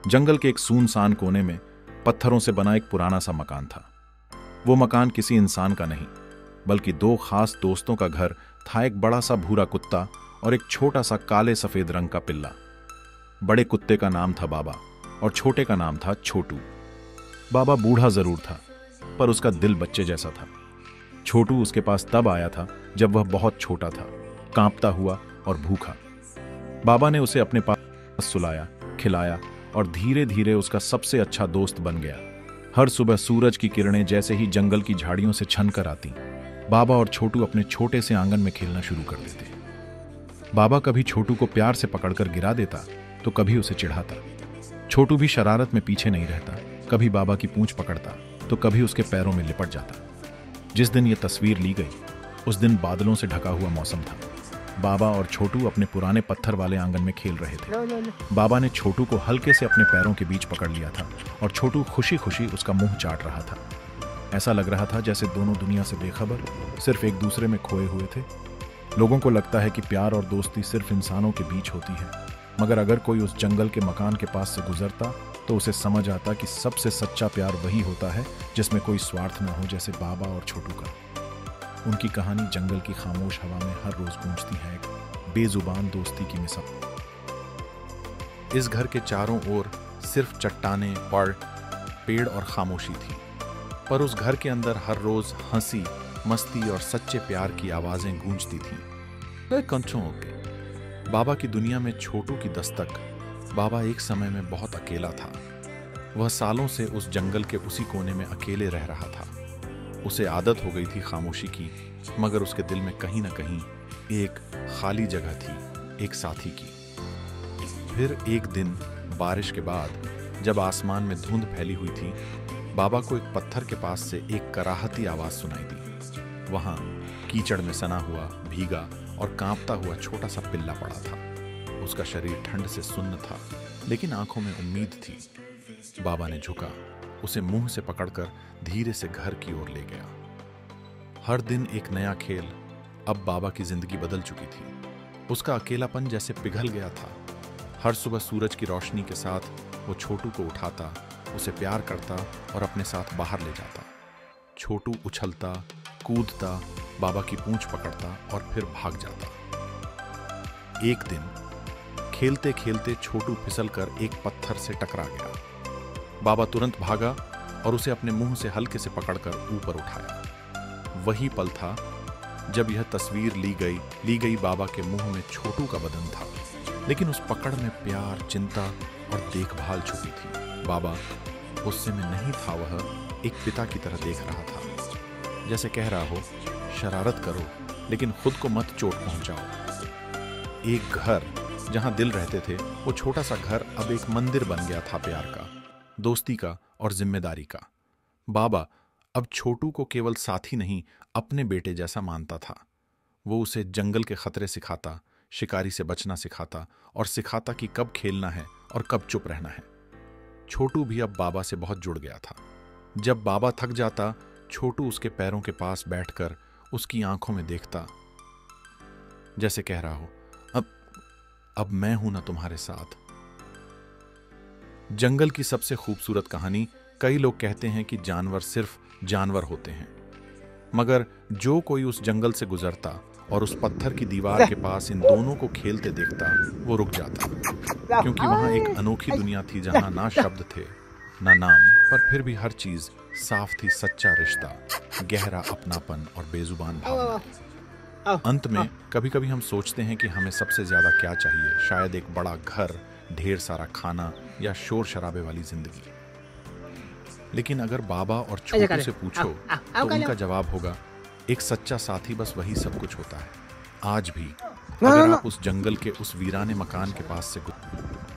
जंगल के एक सुनसान कोने में पत्थरों से बना एक पुराना सा मकान था। वो मकान किसी इंसान का नहीं, बल्कि दो खास दोस्तों का घर था। एक बड़ा सा भूरा कुत्ता और एक छोटा सा काले सफेद रंग का पिल्ला। बड़े कुत्ते का नाम था बाबा और छोटे का नाम था छोटू। बाबा बूढ़ा जरूर था, पर उसका दिल बच्चे जैसा था। छोटू उसके पास तब आया था जब वह बहुत छोटा था, कांपता हुआ और भूखा। बाबा ने उसे अपने पास सुलाया, खिलाया और धीरे धीरे उसका सबसे अच्छा दोस्त बन गया। हर सुबह सूरज की किरणें जैसे ही जंगल की झाड़ियों से छन कर आती, बाबा और छोटू अपने छोटे से आंगन में खेलना शुरू कर देते। बाबा कभी छोटू को प्यार से पकड़कर गिरा देता तो कभी उसे चिढ़ाता। छोटू भी शरारत में पीछे नहीं रहता, कभी बाबा की पूंछ पकड़ता तो कभी उसके पैरों में लिपट जाता। जिस दिन यह तस्वीर ली गई, उस दिन बादलों से ढका हुआ मौसम था। बाबा और छोटू अपने पुराने पत्थर वाले आंगन में खेल रहे थे। बाबा ने छोटू को हल्के से अपने पैरों के बीच पकड़ लिया था और छोटू खुशी खुशी उसका मुंह चाट रहा था। ऐसा लग रहा था जैसे दोनों दुनिया से बेखबर, सिर्फ एक दूसरे में खोए हुए थे। लोगों को लगता है कि प्यार और दोस्ती सिर्फ इंसानों के बीच होती है, मगर अगर कोई उस जंगल के मकान के पास से गुजरता तो उसे समझ आता कि सबसे सच्चा प्यार वही होता है जिसमें कोई स्वार्थ न हो, जैसे बाबा और छोटू का। उनकी कहानी जंगल की खामोश हवा में हर रोज गूंजती है, एक बेजुबान दोस्ती की मिसाल। इस घर के चारों ओर सिर्फ चट्टानें, पेड़ और खामोशी थी, पर उस घर के अंदर हर रोज हंसी, मस्ती और सच्चे प्यार की आवाजें गूंजती थीं। कंचों के बाबा की दुनिया में छोटू की दस्तक। बाबा एक समय में बहुत अकेला था। वह सालों से उस जंगल के उसी कोने में अकेले रह रहा था। उसे आदत हो गई थी खामोशी की, मगर उसके दिल में कहीं ना कहीं एक खाली जगह थी, एक साथी की। फिर एक दिन बारिश के बाद जब आसमान में धुंध फैली हुई थी, बाबा को एक पत्थर के पास से एक कराहती आवाज सुनाई दी। वहां कीचड़ में सना हुआ, भीगा और कांपता हुआ छोटा सा पिल्ला पड़ा था। उसका शरीर ठंड से सुन्न था, लेकिन आंखों में उम्मीद थी। बाबा ने झुका, उसे मुंह से पकड़कर धीरे से घर की ओर ले गया। हर दिन एक नया खेल। अब बाबा की जिंदगी बदल चुकी थी। उसका अकेलापन जैसे पिघल गया था। हर सुबह सूरज की रोशनी के साथ वो छोटू को उठाता, उसे प्यार करता और अपने साथ बाहर ले जाता। छोटू उछलता, कूदता, बाबा की पूंछ पकड़ता और फिर भाग जाता। एक दिन खेलते खेलते छोटू फिसलकर एक पत्थर से टकरा गया। बाबा तुरंत भागा और उसे अपने मुंह से हल्के से पकड़कर ऊपर उठाया। वही पल था जब यह तस्वीर ली गई बाबा के मुंह में छोटू का बदन था, लेकिन उस पकड़ में प्यार, चिंता और देखभाल छुपी थी। बाबा गुस्से में नहीं था, वह एक पिता की तरह देख रहा था, जैसे कह रहा हो, शरारत करो लेकिन खुद को मत चोट पहुंचाओ। एक घर जहां दिल रहते थे, वो छोटा सा घर अब एक मंदिर बन गया था, प्यार का, दोस्ती का और जिम्मेदारी का। बाबा अब छोटू को केवल साथी नहीं, अपने बेटे जैसा मानता था। वो उसे जंगल के खतरे सिखाता, शिकारी से बचना सिखाता और सिखाता कि कब खेलना है और कब चुप रहना है। छोटू भी अब बाबा से बहुत जुड़ गया था। जब बाबा थक जाता, छोटू उसके पैरों के पास बैठकर उसकी आंखों में देखता, जैसे कह रहा हो, अब मैं हूं ना तुम्हारे साथ। जंगल की सबसे खूबसूरत कहानी। कई लोग कहते हैं कि जानवर सिर्फ जानवर होते हैं, मगर जो कोई उस जंगल से गुजरता और उस पत्थर की दीवार के पास इन दोनों को खेलते देखता, वो रुक जाता, क्योंकि वहां एक अनोखी दुनिया थी जहां ना शब्द थे, ना नाम, पर फिर भी हर चीज साफ थी। सच्चा रिश्ता, गहरा अपनापन और बेजुबान भावना। अंत में कभी कभी हम सोचते हैं कि हमें सबसे ज्यादा क्या चाहिए, शायद एक बड़ा घर, ढेर सारा खाना या शोर शराबे वाली जिंदगी। लेकिन अगर बाबा और छोटू से पूछो तो उनका जवाब होगा, एक सच्चा साथी, बस वही सब कुछ होता है। आज भी अगर आप उस जंगल के उस वीराने मकान के पास से